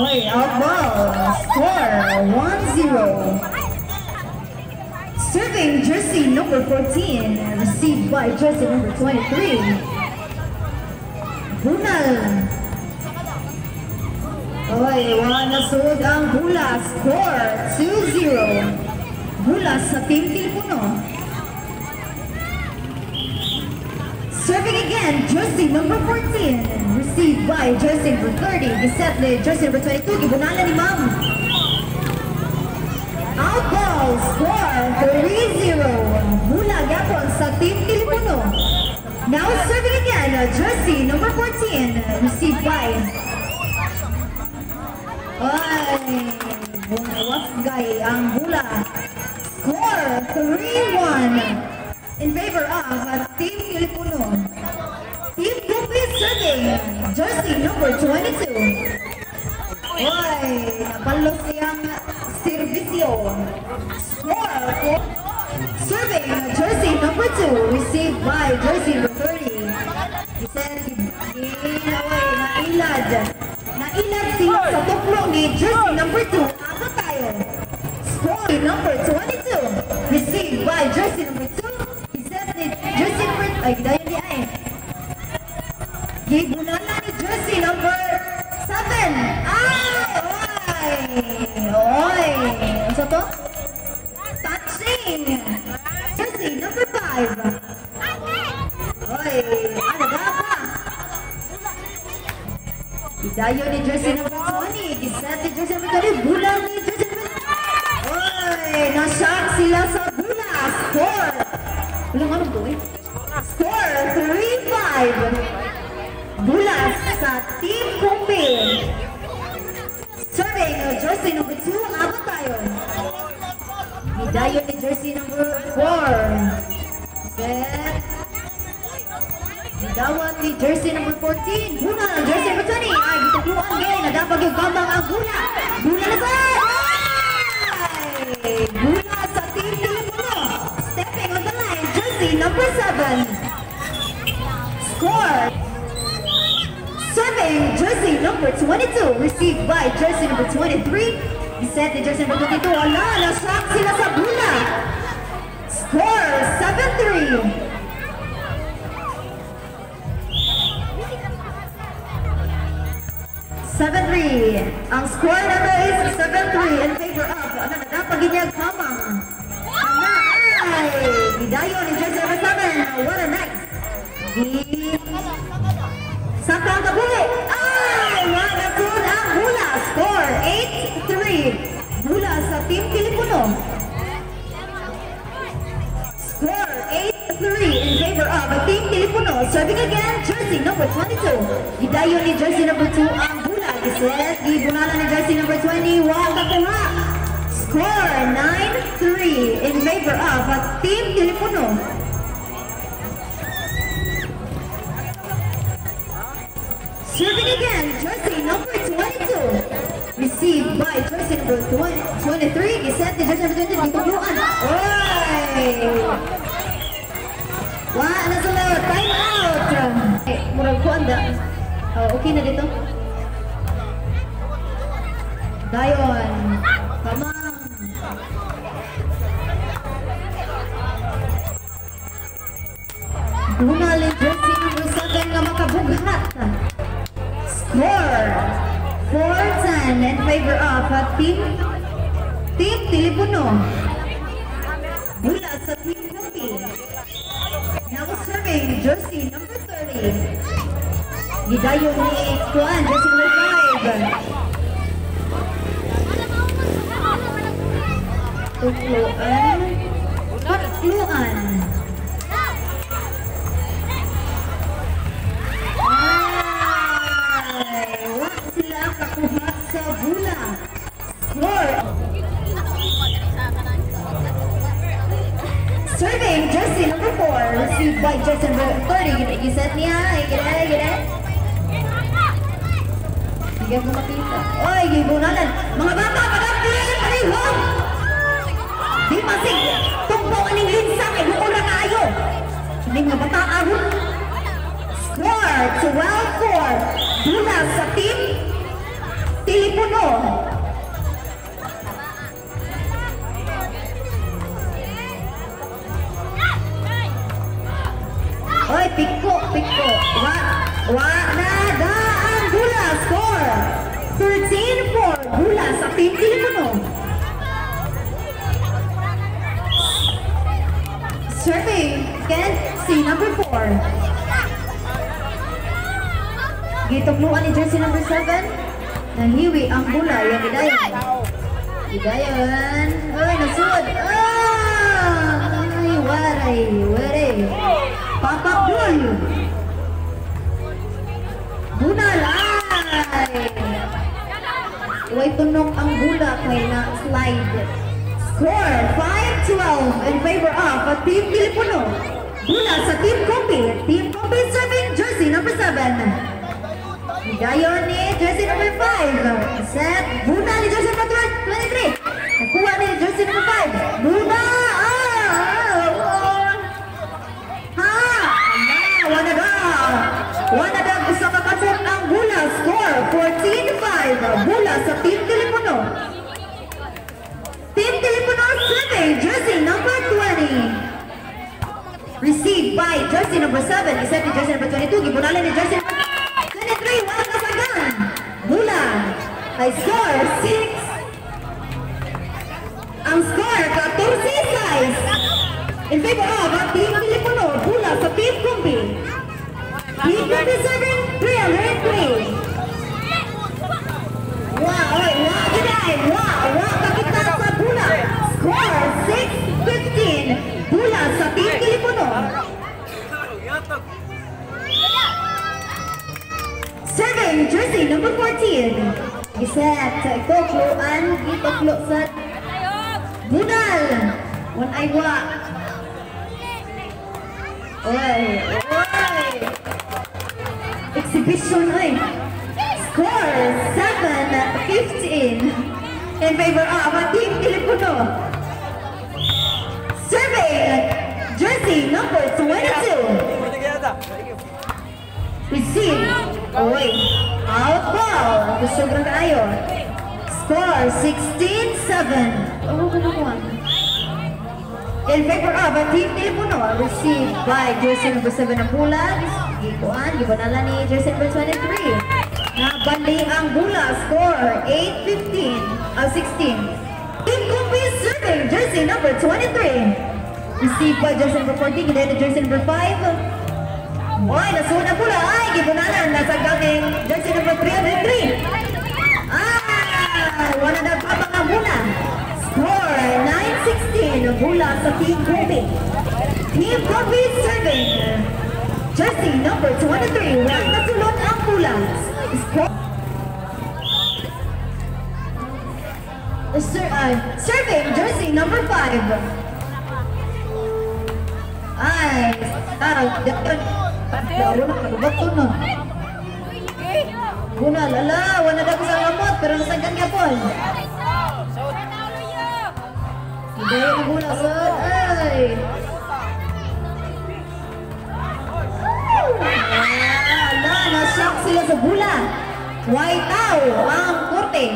Wait, out ball. Score 1-0. Serving jersey number 14, received by jersey number 23. Bunal. Oy, nasud ang Bula. Score 2-0. Bula sa Team Pilipuno. Serving again, jersey number 14, received by jersey number 30. Giset ni jersey number 22. Gibunalan ni Ma'am. Out ball, score 3-0. Bula gapon sa Team Pilipuno. Now serving again, jersey number 14, received by Wasgay ang Bula. Score 3-1 in favor of Team Pilipuno. Team Gupis serving jersey number 22. Napalo siyang servisyo. Score serving jersey number 2, received by jersey number 30. Nailad siya sa tuklo ni jersey number 2. Ako tayo. Score number 22, received by jersey number 2. Giset ni jersey number... Gidayon di ay. Gibunala ni jersey number 7. Ano to? Touching. Jersey number 5. Ano ba pa? Idayo ni jersey number 20. Giset ni jersey number 20. Bula ni jersey number... Nashock sila sa Bula. Score. Walang ano to Score 3-5. Bula sa Team Kumpi. Serving jersey number 2. Aba tayo. Idayo ni jersey number 4. Set. Idawat ni jersey number 14. Bula ang jersey number 20. Gitukluan ngayon. Nadapag yung gambang ang Bula. Bula na sa... Bula sa Team Pilipuno. Stepping on the line, jersey number 7. Score. Serving jersey number 22, received by jersey number 23. Giset ni jersey number 22. Na-shock sila sa Bula. Score 7-3. Ang score na to is 7-3 in favor of napaginiag Mamang. Gidayo ni jersey number 7. What a nice. Saka ang kabuli. Nasud ang Bula. Score 8-3. Bula sa Team Pilipuno. Score 8-3 in favor of Team Pilipuno. Serving again, jersey number 22. Gidayo ni jersey number 2 ang Bula. Giset, gibunalan ni jersey number 20. Nakuha. Score 9-3 in favor of Team Pilipuno. Serving again, jersey number 22. Received by jersey number 23. Giset ni jersey number 20. Gitukluan. Ano sa lewat? Time out. Murag ko anda. Okay na dito. Dayon. Mamang. Bunal ni jersey number 7 nga makabughat. Score 4-10 in favor of Team Pilipuno. Bula sa Team Kumpi. Now serving jersey number 30. Gidayo ni Kuan, jersey number 5. Tukluan. Wala sila kakuhat sa Bula. Score. Serving jersey number 4, received by jersey number 30. Giset niya. Gila. Hindi ako makita. Gibunalan. Mga bata, palihog! Di masig, tungpo aning linsa, kay buong na kayo. Hindi nga bata ahon. Score 12-4. Bula sa Team Tilipuno. Oy, piko. Nada ang Bula. Score 13-4. Bula sa Team Tilipuno. Serving again, si number 4. Gitukluan ni jersey number 7. Nahiwi ang Bula. Yung Hidayan. Oy, nasud. Ay, waray. Papakdul. Bunal. Ay. Huwag tunok ang Bula kay na slide. Score 5-12 in favor of Team Tilipuno. Bula sa Team Kombi. Team Kombi serving jersey number 7. Hidayon ni jersey number 5. Set. Buna ni jersey number 23. Nakuha ni jersey number 5. Buna. Wanada gusto kakabot ang Bula. Score 14-5. Bula sa Team Tilipuno. Team Tilipuno serving jersey number 20. Received by jersey number 7. Iset ni jersey number 22. Gibunalan ni jersey number 23. Walang kasagan. Bula ay score 6. Ang score 14-6 in favor of Team Tilipuno. Bula sa Team Kombi. Team Kombi serving 303. Wow, kakita sa Bula. Score 6-15. Bula sa Team Tilipuno. Serving jersey number 14. Iset. Itukluan. Ituklo sa Bunal. One ay wa. Oy. Exhibition ay. Score 7-15 in favor of Team Tilipuno. Serving jersey number 22. Receive. Oy. Out ball. Sobrang kaayo. Score 16-7. In favor of Team Tilipuno. Received by jersey number 7 ng Bula. Gibonala ni jersey number 23. Nabandi ang Bula. Score 16. Team Kombi serving jersey number 23. Received by jersey number 14. Gidayan ni jersey number 5. Oy, nasuod ang Bula. Ay, gibunalan. Nasa gaming jersey number 303. Wala na kapang ang Bula. Score 9-16. Bula sa Team Kombi. Team Kombi serving jersey number 23. Walang nasulod ang Bula. Serving jersey number 5. Ay, Buna, lala, wala na ko sa lamot, pero nasagan ka po. Hindi na Buna, sir. Ay. Na-shock sila sa Bula. White out ang korte.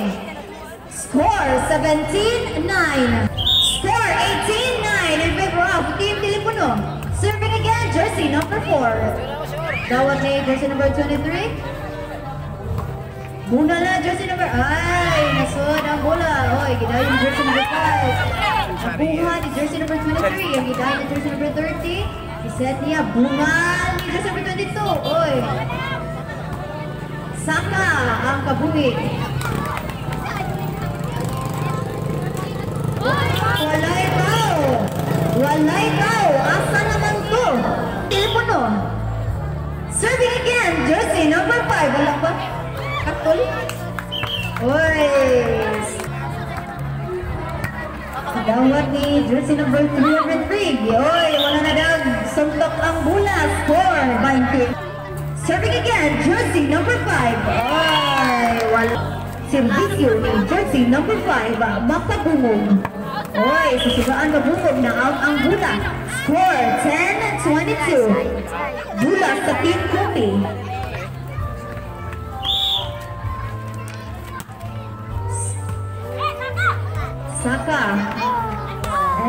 Score 17-9. Score 18-9 in favor of Team Tilipuno. Serving again, jersey number 4. Dawat ni jersey number 23. Buna na jersey number... Ay, nasod ang Bula. Oy, gidayon ni jersey number 5. Buha ni jersey number 23. Ang gidayon ni jersey number 30. Iset niya, bunga ni jersey number 22. Oy. Saka ang kabuhi. Walay tao. Asa naman to? Tilipuno. Serving again, jersey number 5. Wala ba? Katol? Oy. Dawat ni jersey number 303. Oy, wala na dag. Suntok ang Bula. Score 20. Serving again, jersey number 5. Oy, wala. Servisyo ni jersey number 5. Makabungong. Oy, susugaan mabungog na out ang Bula. Score 10-22. Bula sa Team Kombi.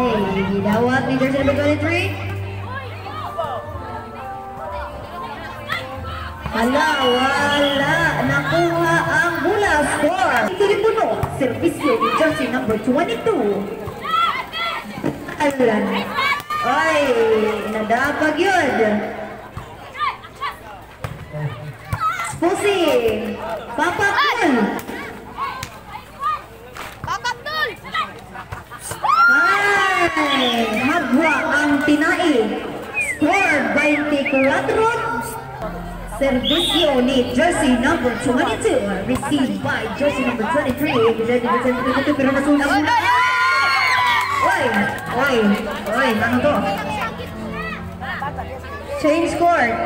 Ay, gidawat ni jersey number 23. Wala. Nakuha ang bola. Score. Tilipuno. Servisyo ni jersey number 22. Alan. Ay, nadapag yun. Pusing. Papakul. Ay, habwa ang tinai. Score 24. Servisyo ni jersey number 22. Received by jersey number 23. Jersey number 22 pero nasunang muna. Oy, ano to? Change court.